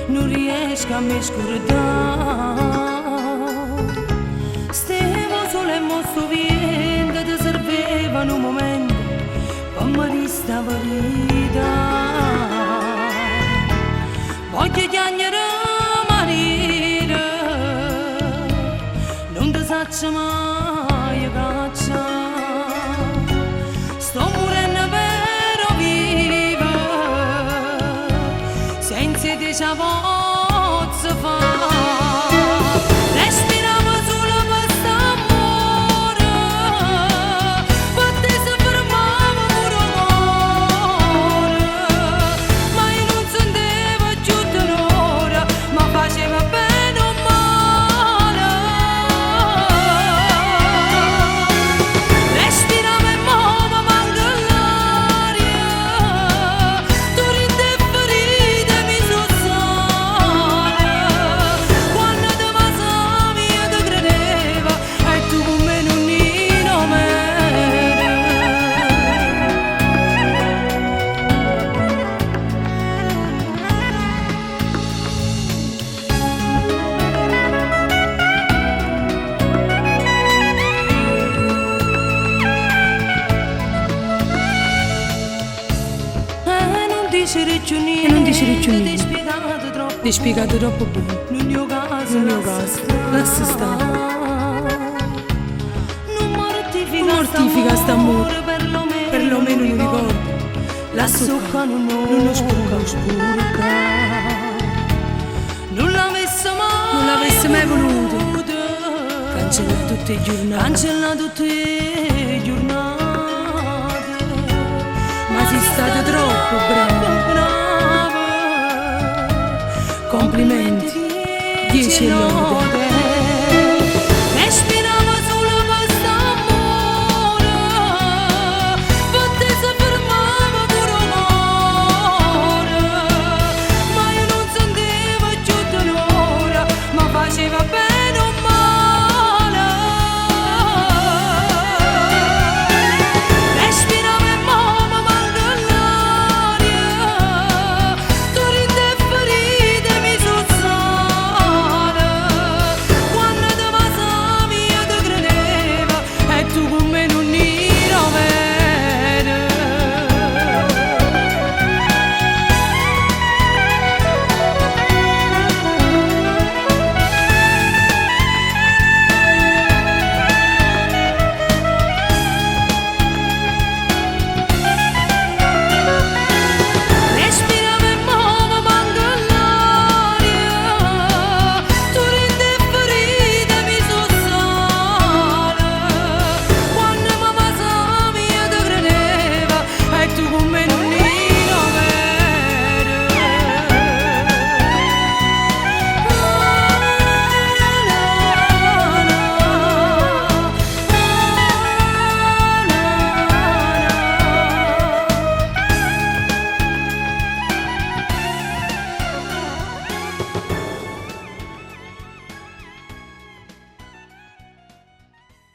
non riesco a mi scordare. Stiamo solo e mosso vento, ti serveva in un momento, come restava vita. Voglio chiamare marire, non ti saccio mai cacciare. Sto morendo però viva, senza te ce la posso fare. Respiravo solo per st'amore, per te si fermava pure l'amore. Ma io non sentivo più dolore, ma faceva bene o male. Respiravo e muovo manca l'aria, tu ride ferite mi sossale. Quando ti passavi io ti credevo, e tu con me non non dici più niente. ti spiegato troppo. Ti ho spiegato troppo bene. Nel mio caso, Lascia stare. Non mortifica st'amore, perlomeno non ricordo. la zucca non lo spurca. Non l'avesse mai voluto. Cancella tutte le giornate. Cancella tutte le giornate. Ma sei stato troppo bravo. Brava. Complimenti. 10 lode.